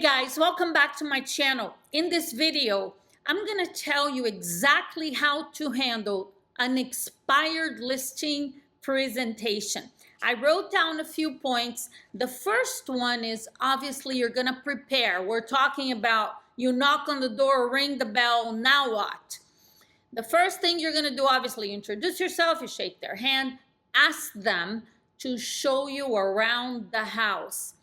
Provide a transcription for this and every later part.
guys, welcome back to my channel. In this video, I'm going to tell you exactly how to handle an expired listing presentation. I wrote down a few points. The first one is obviously you're going to prepare. We're talking about you knock on the door, ring the bell, now what? The first thing you're going to do, obviously, you introduce yourself, you shake their hand, ask them to show you around the house.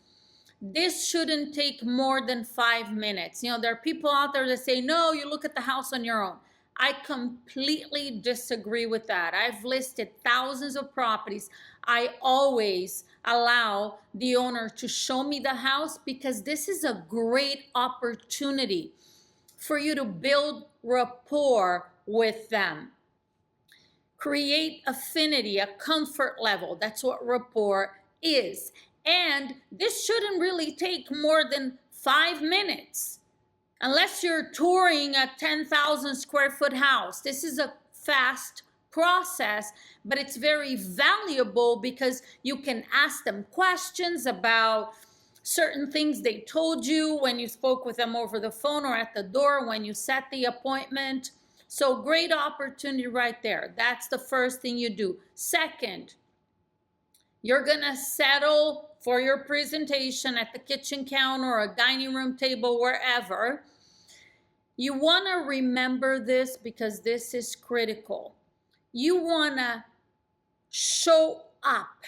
This shouldn't take more than 5 minutes. You know, there are people out there that say, no, you look at the house on your own. I completely disagree with that. I've listed thousands of properties. I always allow the owner to show me the house because this is a great opportunity for you to build rapport with them. Create affinity, a comfort level. That's what rapport is. And this shouldn't really take more than 5 minutes. Unless you're touring a 10,000 square foot house. This is a fast process, but it's very valuable because you can ask them questions about certain things they told you when you spoke with them over the phone or at the door when you set the appointment. So great opportunity right there. That's the first thing you do. Second, you're gonna settle for your presentation at the kitchen counter or a dining room table, wherever. You wanna remember this because this is critical. You wanna show up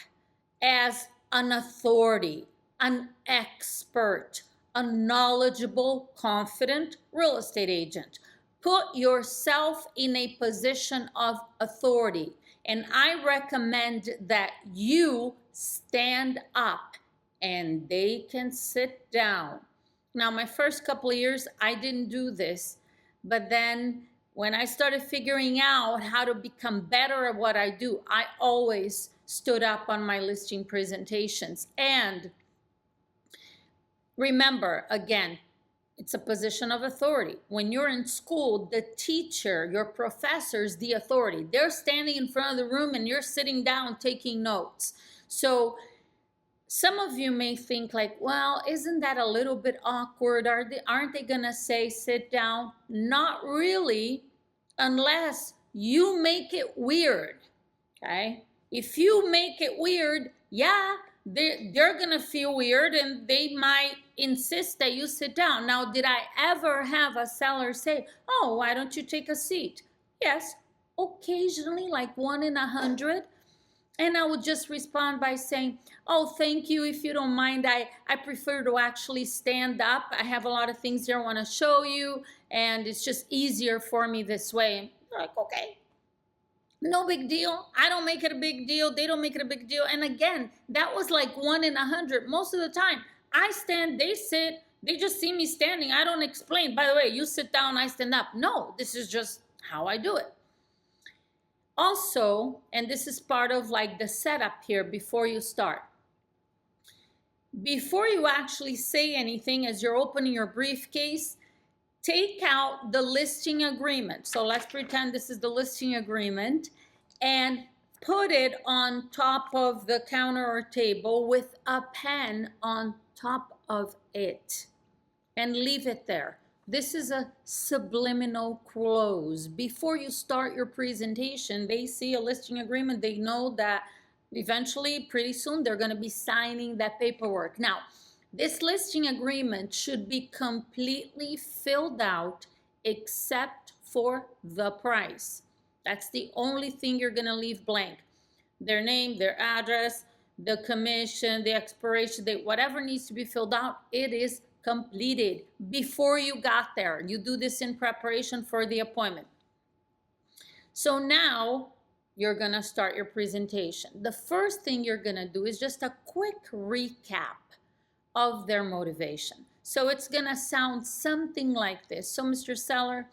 as an authority, an expert, a knowledgeable, confident real estate agent. Put yourself in a position of authority. And I recommend that you stand up and they can sit down. Now, my first couple of years, I didn't do this. But then when I started figuring out how to become better at what I do, I always stood up on my listing presentations. And remember, again, it's a position of authority. When you're in school, the teacher, your professor is the authority. They're standing in front of the room and you're sitting down taking notes. So some of you may think like, well, isn't that a little bit awkward? Aren't they gonna say sit down? Not really, unless you make it weird, okay? If you make it weird, yeah, they're gonna feel weird and they might insist that you sit down. Now, did I ever have a seller say, oh, why don't you take a seat? Yes, occasionally, like 1 in 100. And I would just respond by saying, oh, thank you. If you don't mind, I prefer to actually stand up. I have a lot of things here I want to show you, and it's just easier for me this way. They're like, okay. No big deal. I don't make it a big deal. They don't make it a big deal. And again, that was like 1 in 100. Most of the time, I stand, they sit, they just see me standing. I don't explain, by the way, you sit down, I stand up. No, this is just how I do it. Also, and this is part of like the setup here before you start. Before you actually say anything as you're opening your briefcase, take out the listing agreement. So let's pretend this is the listing agreement and put it on top of the counter or table with a pen on top of it and leave it there. This is a subliminal close. Before you start your presentation, they see a listing agreement. They know that eventually, pretty soon, they're going to be signing that paperwork. Now, this listing agreement should be completely filled out except for the price. That's the only thing you're going to leave blank. Their name, their address, the commission, the expiration date, whatever needs to be filled out, it is completed before you got there. You do this in preparation for the appointment. So now you're going to start your presentation. The first thing you're going to do is just a quick recap of their motivation. So it's gonna sound something like this. So Mr. Seller,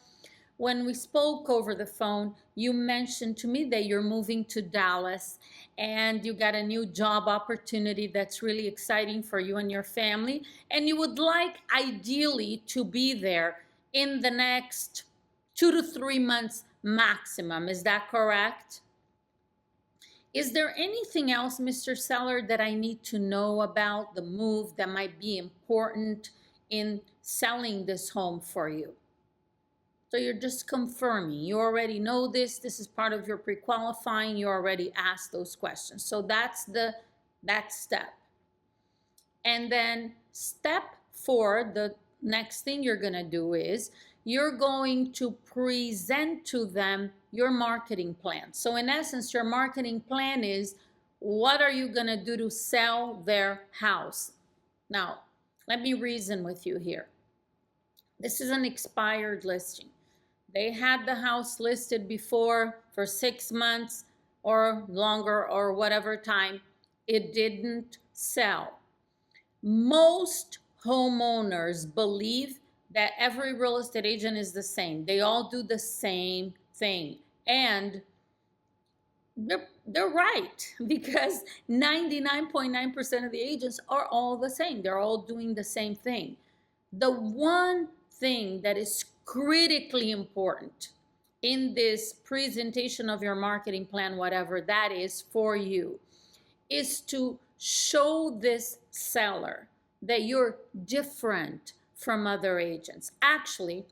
when we spoke over the phone, you mentioned to me that you're moving to Dallas and you got a new job opportunity that's really exciting for you and your family, and you would like ideally to be there in the next 2 to 3 months maximum. Is that correct? Is there anything else, Mr. Seller, that I need to know about the move that might be important in selling this home for you. So you're just confirming. You already know this. This is part of your pre-qualifying. You already asked those questions. So that's that step. And then step 4, the next thing you're going to do is you're going to present to them your marketing plan. So in essence, your marketing plan is, what are you going to do to sell their house? Now, let me reason with you here. This is an expired listing. They had the house listed before for 6 months or longer or whatever time. It didn't sell. Most homeowners believe that every real estate agent is the same. They all do the same thing. And they're right, because 99.9% of the agents are all the same. They're all doing the same thing. The one thing that is critically important in this presentation of your marketing plan, whatever that is for you, is to show this seller that you're different from other agents. Actually,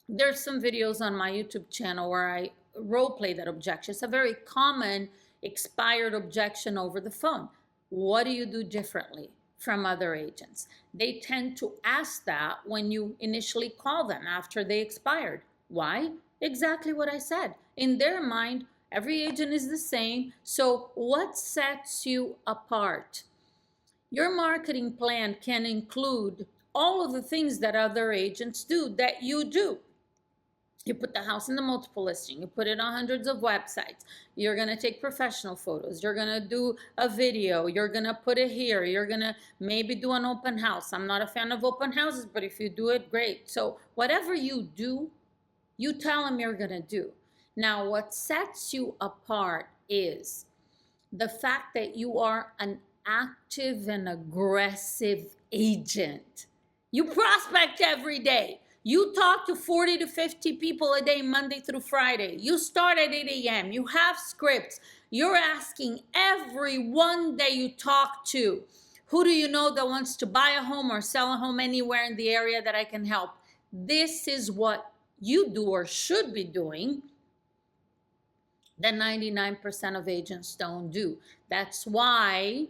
there's some videos on my YouTube channel where I role play that objection. It's a very common expired objection over the phone. What do you do differently from other agents? They tend to ask that when you initially call them after they expired. Why? Exactly what I said. In their mind, every agent is the same. So what sets you apart? Your marketing plan can include all of the things that other agents do that you do. You put the house in the multiple listing. You put it on hundreds of websites. You're going to take professional photos. You're going to do a video. You're going to put it here. You're going to maybe do an open house. I'm not a fan of open houses, but if you do it, great. So whatever you do, you tell them you're going to do. Now, what sets you apart is the fact that you are an active and aggressive agent. You prospect every day. You talk to 40 to 50 people a day, Monday through Friday. You start at 8 a.m. You have scripts. You're asking everyone that you talk to, who do you know that wants to buy a home or sell a home anywhere in the area that I can help? This is what you do or should be doing that 99% of agents don't do. That's why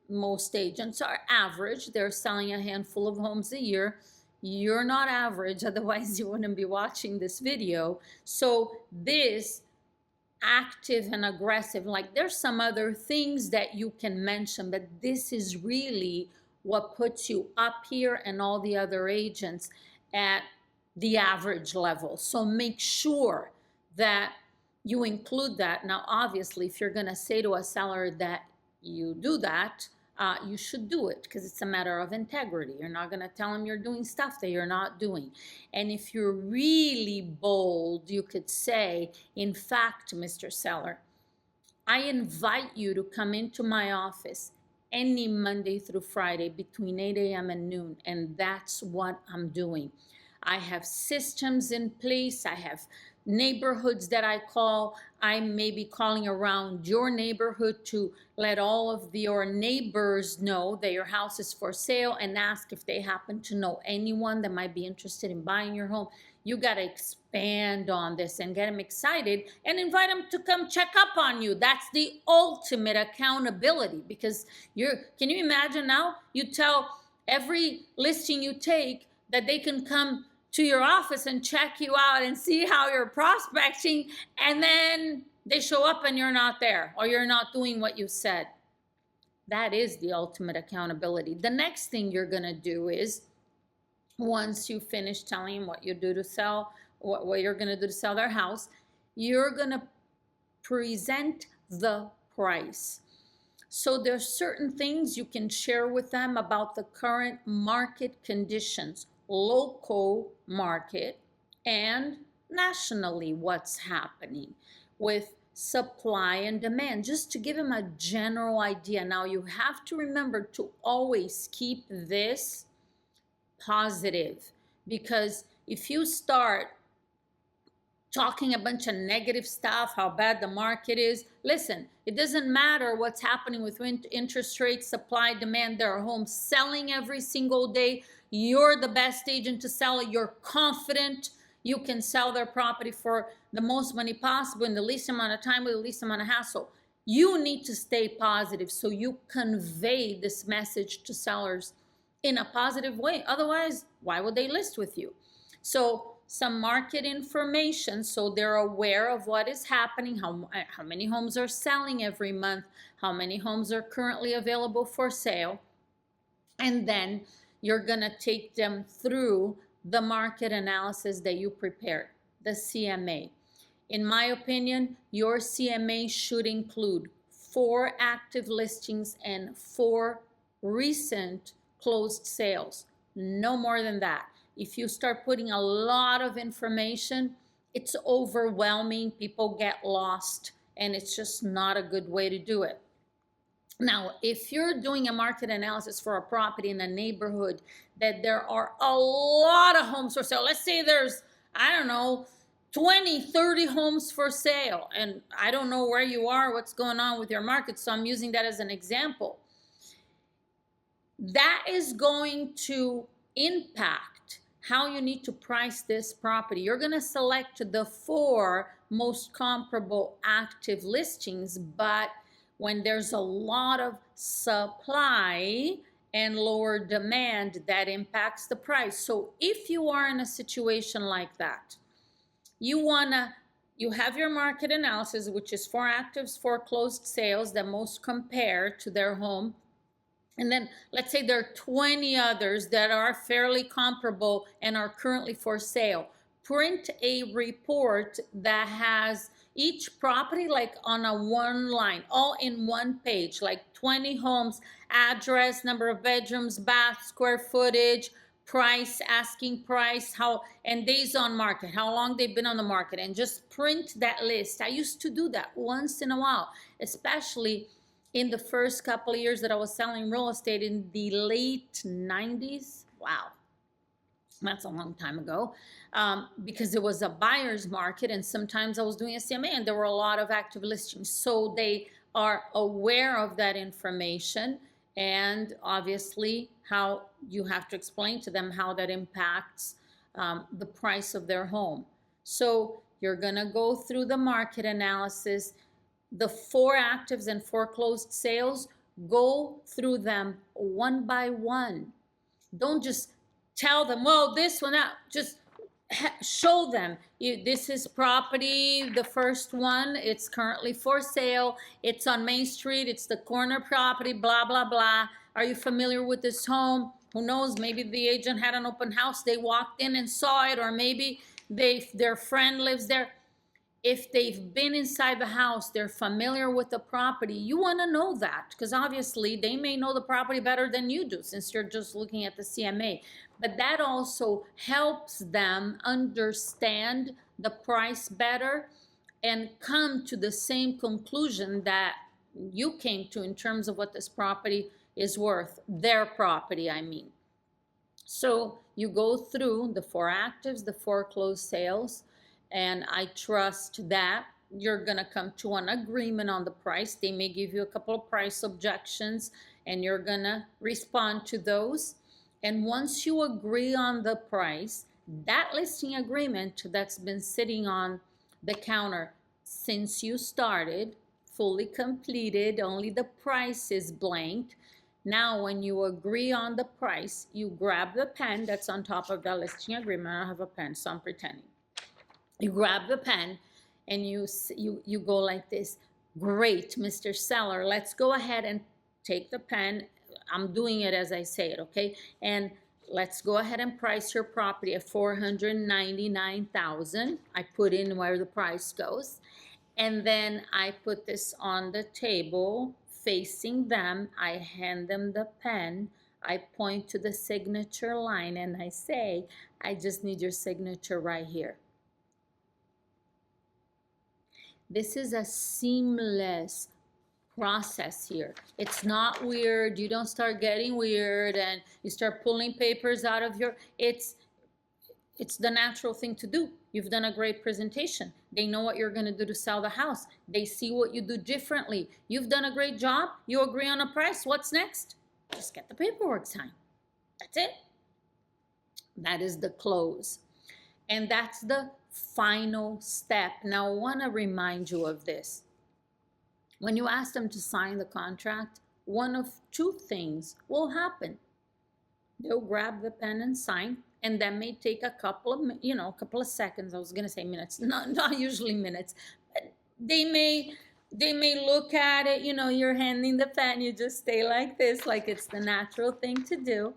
most agents are average. They're selling a handful of homes a year. You're not average, otherwise you wouldn't be watching this video. So this active and aggressive, like there's some other things that you can mention, but this is really what puts you up here and all the other agents at the average level. So make sure that you include that. Now, obviously, if you're going to say to a seller that you do that, you should do it, because it's a matter of integrity. You're not going to tell them you're doing stuff that you're not doing. And if you're really bold, you could say, in fact, Mr. Seller, I invite you to come into my office any Monday through Friday between 8 a.m. and noon, and that's what I'm doing. I have systems in place. I have neighborhoods that I call. I may be calling around your neighborhood to let all of your neighbors know that your house is for sale and ask if they happen to know anyone that might be interested in buying your home. You got to expand on this and get them excited and invite them to come check up on you. That's the ultimate accountability, because can you imagine now? You tell every listing you take that they can come to your office and check you out and see how you're prospecting, and then they show up and you're not there, or you're not doing what you said. That is the ultimate accountability. The next thing you're going to do is, once you finish telling them what you do to sell, what you're going to do to sell their house, you're going to present the price. So there's certain things you can share with them about the current market conditions, local market and nationally, what's happening with supply and demand, just to give them a general idea. Now, you have to remember to always keep this positive, because if you start talking a bunch of negative stuff, how bad the market is, listen, it doesn't matter what's happening with interest rates, supply, demand. There are homes selling every single day. you're the best agent to sell it, you're confident you can sell their property for the most money possible in the least amount of time with the least amount of hassle. You need to stay positive so you convey this message to sellers in a positive way. Otherwise, why would they list with you? So some market information so they're aware of what is happening, how many homes are selling every month, how many homes are currently available for sale. And then you're going to take them through the market analysis that you prepared, the CMA. In my opinion, your CMA should include 4 active listings and 4 recent closed sales. No more than that. If you start putting a lot of information, it's overwhelming. People get lost, and it's just not a good way to do it. Now, if you're doing a market analysis for a property in a neighborhood that there are a lot of homes for sale, let's say there's, I don't know, 20, 30 homes for sale, and I don't know where you are, what's going on with your market, so I'm using that as an example. That is going to impact how you need to price this property. You're going to select the 4 most comparable active listings, but when there's a lot of supply and lower demand, that impacts the price. So if you are in a situation like that, you have your market analysis, which is 4 actives, 4 closed sales that most compare to their home. And then let's say there are 20 others that are fairly comparable and are currently for sale. Print a report that has each property like on a one line, all in one page, like 20 homes, address, number of bedrooms, bath, square footage, price, asking price, and days on market, how long they've been on the market, and just print that list. I used to do that once in a while, especially in the first couple of years that I was selling real estate in the late 90s. Wow, that's a long time ago, because it was a buyer's market, and sometimes I was doing a CMA and there were a lot of active listings. So they are aware of that information, and obviously how you have to explain to them how that impacts the price of their home. So you're gonna go through the market analysis, the 4 actives and 4 closed sales, go through them one by one. Don't just tell them, well, this one, that. Just show them, this is property, the first one, it's currently for sale, it's on Main Street, it's the corner property, blah, blah, blah. Are you familiar with this home? Who knows, maybe the agent had an open house, they walked in and saw it, or maybe their friend lives there. If they've been inside the house, they're familiar with the property, you want to know that, because obviously they may know the property better than you do since you're just looking at the CMA. But that also helps them understand the price better and come to the same conclusion that you came to in terms of what this property is worth, their property, I mean. So you go through the 4 actives, the 4 closed sales, and I trust that you're gonna come to an agreement on the price. They may give you a couple of price objections, and you're gonna respond to those. And once you agree on the price, that listing agreement that's been sitting on the counter since you started, fully completed, only the price is blanked. Now, when you agree on the price, you grab the pen that's on top of the listing agreement. I don't have a pen, so I'm pretending. You grab the pen and you go like this. Great, Mr. Seller, let's go ahead and take the pen. I'm doing it as I say it, okay? And let's go ahead and price your property at $499,000. I put in where the price goes. And then I put this on the table facing them. I hand them the pen. I point to the signature line and I say, I just need your signature right here. This is a seamless process here. It's not weird. You don't start getting weird and you start pulling papers out of your, it's the natural thing to do. You've done a great presentation. They know what you're going to do to sell the house. They see what you do differently. You've done a great job. You agree on a price. What's next? Just get the paperwork signed. That's it. That is the close. And that's the final step. Now, I want to remind you of this. When you ask them to sign the contract, one of two things will happen. They'll grab the pen and sign, and that may take a couple of seconds. I was going to say minutes, not usually minutes, but they may look at it. You're handing the pen, you just stay like this, like it's the natural thing to do.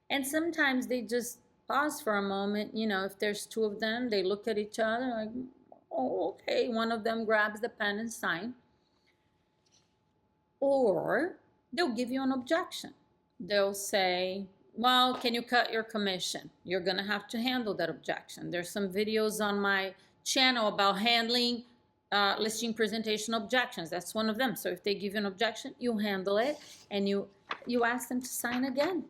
And sometimes they just pause for a moment. If there's two of them, they look at each other like, oh, okay. One of them grabs the pen and sign. Or they'll give you an objection. They'll say, well, can you cut your commission? You're going to have to handle that objection. There's some videos on my channel about handling listing presentation objections. That's one of them. So if they give you an objection, you handle it, and you ask them to sign again.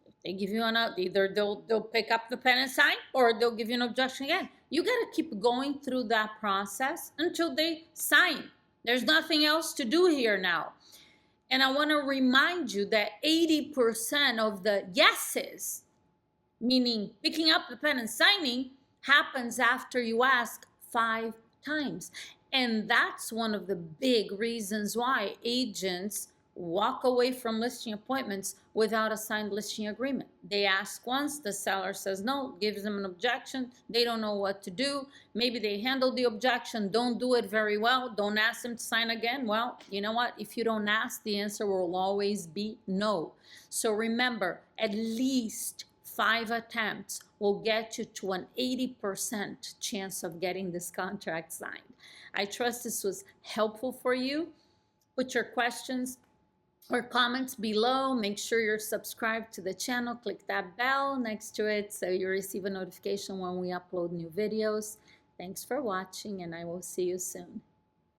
If they give you either they'll pick up the pen and sign, or they'll give you an objection again. You got to keep going through that process until they sign. There's nothing else to do here now. And I want to remind you that 80% of the yeses, meaning picking up the pen and signing, happens after you ask 5 times. And that's one of the big reasons why agents walk away from listing appointments without a signed listing agreement. They ask once, the seller says no, gives them an objection, they don't know what to do. Maybe they handle the objection, don't do it very well, don't ask them to sign again. Well, you know what? If you don't ask, the answer will always be no. So remember, at least 5 attempts will get you to an 80% chance of getting this contract signed. I trust this was helpful for you. Put your questions or comments below. Make sure you're subscribed to the channel. Click that bell next to it so you receive a notification when we upload new videos. Thanks for watching, and I will see you soon.